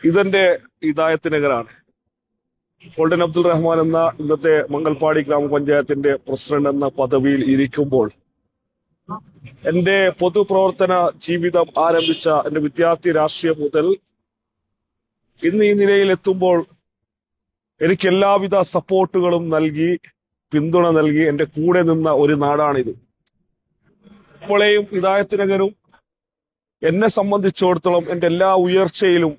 ഇതെന്റെ ഹിദായത്ത് നഗറാണ്. ഗോൾഡൻ അബ്ദുൾ റഹ്മാൻ എന്ന ഇന്നത്തെ മംഗൽപാടി ഗ്രാമപഞ്ചായത്തിന്റെ പ്രസിഡന്റ് എന്ന പദവിയിൽ ഇരിക്കുമ്പോൾ എന്റെ പൊതുപ്രവർത്തന ജീവിതം ആരംഭിച്ച എന്റെ വിദ്യാർത്ഥി രാഷ്ട്രീയം മുതൽ ഇന്ന് ഈ നിലയിൽ എത്തുമ്പോൾ എനിക്ക് എല്ലാവിധ സപ്പോർട്ടുകളും നൽകി, പിന്തുണ നൽകി എന്റെ കൂടെ നിന്ന ഒരു നാടാണിത്. ഇപ്പോഴേയും ഹിദായത്ത് നഗറും എന്നെ സംബന്ധിച്ചിടത്തോളം എന്റെ എല്ലാ ഉയർച്ചയിലും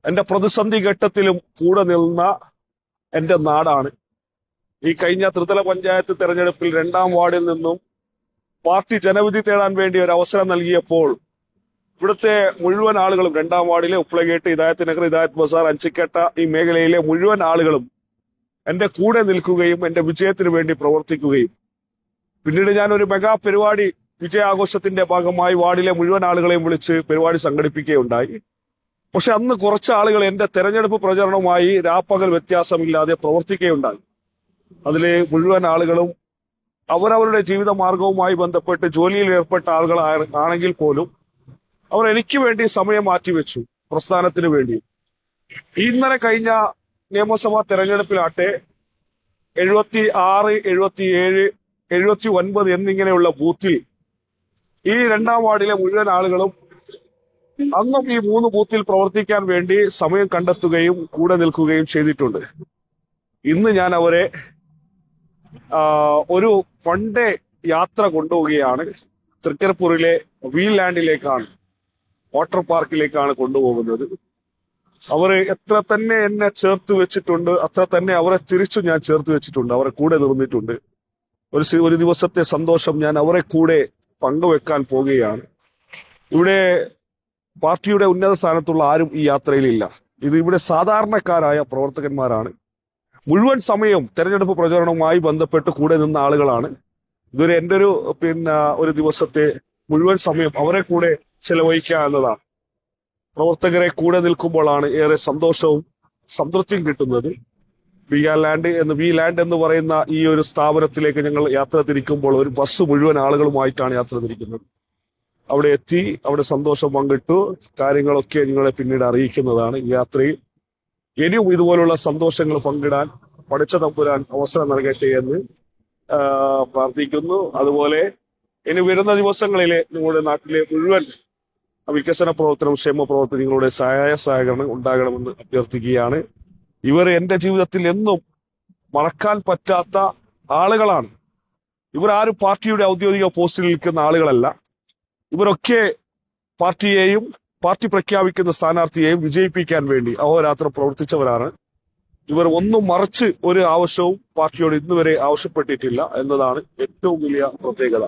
എന്റെ പ്രതിസന്ധി ഘട്ടത്തിലും കൂടെ നിന്ന എന്റെ നാടാണ്. ഈ കഴിഞ്ഞ ത്രിതല പഞ്ചായത്ത് തെരഞ്ഞെടുപ്പിൽ 2ാം വാർഡിൽ നിന്നും പാർട്ടി ജനവിധി തേടാൻ വേണ്ടി ഒരു അവസരം നൽകിയപ്പോൾ ഇവിടുത്തെ മുഴുവൻ ആളുകളും 2ാം വാർഡിലെ ഉപ്ലഗേട്ട്, ഹിദായത്ത് നഗർ, ഹിദായത്ത് ബസാർ, അഞ്ചിക്കട്ട ഈ മേഖലയിലെ മുഴുവൻ ആളുകളും എന്റെ കൂടെ നിൽക്കുകയും എന്റെ വിജയത്തിന് വേണ്ടി പ്രവർത്തിക്കുകയും പിന്നീട് ഞാൻ ഒരു മെഗാ പരിപാടി വിജയാഘോഷത്തിന്റെ ഭാഗമായി വാർഡിലെ മുഴുവൻ ആളുകളെയും വിളിച്ച് പരിപാടി സംഘടിപ്പിക്കുകയുണ്ടായി. പക്ഷെ അന്ന് കുറച്ച് ആളുകൾ എന്റെ തെരഞ്ഞെടുപ്പ് പ്രചരണവുമായി രാപ്പകൽ വ്യത്യാസമില്ലാതെ പ്രവർത്തിക്കുകയുണ്ടായി. അതിലെ മുഴുവൻ ആളുകളും അവരവരുടെ ജീവിത മാർഗവുമായി ബന്ധപ്പെട്ട് ജോലിയിൽ ഏർപ്പെട്ട ആളുകളാണെങ്കിൽ പോലും അവർ എനിക്ക് വേണ്ടി സമയം മാറ്റിവെച്ചു, പ്രസ്ഥാനത്തിന് വേണ്ടി. ഇന്നലെ കഴിഞ്ഞ നിയമസഭാ തെരഞ്ഞെടുപ്പിലാട്ടെ 76, 77, 79 എന്നിങ്ങനെയുള്ള ബൂത്തിൽ ഈ 2ാം വാർഡിലെ മുഴുവൻ ആളുകളും അന്നും ഈ 3 ബൂത്തിൽ പ്രവർത്തിക്കാൻ വേണ്ടി സമയം കണ്ടെത്തുകയും കൂടെ നിൽക്കുകയും ചെയ്തിട്ടുണ്ട്. ഇന്ന് ഞാൻ അവരെ ഒരു വൺഡേ യാത്ര കൊണ്ടുപോവുകയാണ്. തൃക്കരിപ്പൂരിലെ വീൽ ലാൻഡിലേക്കാണ്, വാട്ടർ പാർക്കിലേക്കാണ് കൊണ്ടുപോകുന്നത്. അവർ എത്ര തന്നെ എന്നെ ചേർത്ത് വെച്ചിട്ടുണ്ട്, അത്ര തന്നെ അവരെ തിരിച്ചു ഞാൻ ചേർത്ത് വെച്ചിട്ടുണ്ട്, അവരെ കൂടെ നിന്നിട്ടുണ്ട്. ഒരു ദിവസത്തെ സന്തോഷം ഞാൻ അവരെ കൂടെ പങ്കുവെക്കാൻ പോവുകയാണ്. ഇവിടെ പാർട്ടിയുടെ ഉന്നത സ്ഥാനത്തുള്ള ആരും ഈ യാത്രയിലില്ല. ഇത് ഇവിടെ സാധാരണക്കാരായ പ്രവർത്തകന്മാരാണ്. മുഴുവൻ സമയം തെരഞ്ഞെടുപ്പ് പ്രചരണവുമായി ബന്ധപ്പെട്ട് കൂടെ നിന്ന ആളുകളാണ്. ഇതൊരു എന്റെ ഒരു ദിവസത്തെ മുഴുവൻ സമയം അവരെ കൂടെ ചെലവഴിക്കുക എന്നതാണ്. പ്രവർത്തകരെ കൂടെ നിൽക്കുമ്പോഴാണ് ഏറെ സന്തോഷവും സംതൃപ്തിയും കിട്ടുന്നത്. വി ലാൻഡ് എന്ന് പറയുന്ന ഈ ഒരു സ്ഥാപനത്തിലേക്ക് ഞങ്ങൾ യാത്ര തിരിക്കുമ്പോൾ ഒരു ബസ് മുഴുവൻ ആളുകളുമായിട്ടാണ് യാത്ര തിരിക്കുന്നത്. അവിടെ എത്തി, അവിടെ സന്തോഷം പങ്കിട്ടു. കാര്യങ്ങളൊക്കെ നിങ്ങളെ പിന്നീട് അറിയിക്കുന്നതാണ്. ഈ യാത്രയിൽ ഇനിയും ഇതുപോലുള്ള സന്തോഷങ്ങൾ പങ്കിടാൻ പഠിച്ച തമ്പുരാൻ അവസരം നൽകട്ടെ എന്ന് പ്രാർത്ഥിക്കുന്നു. അതുപോലെ ഇനി വരുന്ന ദിവസങ്ങളിലെ നിങ്ങളുടെ നാട്ടിലെ മുഴുവൻ വികസന പ്രവർത്തനം, ക്ഷേമ പ്രവർത്തനം നിങ്ങളുടെ സഹായസഹകരണം ഉണ്ടാകണമെന്ന് അഭ്യർത്ഥിക്കുകയാണ്. ഇവർ എന്റെ ജീവിതത്തിൽ എന്നും മറക്കാൻ പറ്റാത്ത ആളുകളാണ്. ഇവർ ആരും പാർട്ടിയുടെ ഔദ്യോഗിക പോസ്റ്റിൽ നിൽക്കുന്ന ആളുകളല്ല. ഇവരൊക്കെ പാർട്ടിയെയും പാർട്ടി പ്രഖ്യാപിക്കുന്ന സ്ഥാനാർത്ഥിയെയും വിജയിപ്പിക്കാൻ വേണ്ടി അഹോരാത്രം പ്രവർത്തിച്ചവരാണ്. ഇവർ ഒന്നും മറച്ച് ഒരു ആവശ്യവും പാർട്ടിയോട് ഇന്നുവരെ ആവശ്യപ്പെട്ടിട്ടില്ല എന്നതാണ് ഏറ്റവും വലിയ പ്രത്യേകത.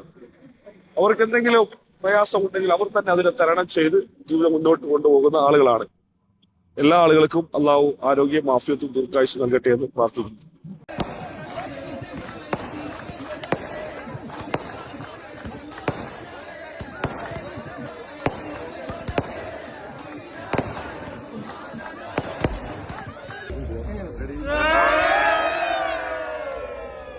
അവർക്ക് എന്തെങ്കിലും പ്രയാസമുണ്ടെങ്കിൽ അവർ തന്നെ അതിനെ തരണം ചെയ്ത് ജീവിതം മുന്നോട്ട് കൊണ്ടുപോകുന്ന ആളുകളാണ്. എല്ലാ ആളുകൾക്കും അള്ളാഹു ആരോഗ്യം, ആഫിയത്തും ദീർഘായുസ്സും നൽകട്ടെ എന്ന് പ്രാർത്ഥിക്കുന്നു.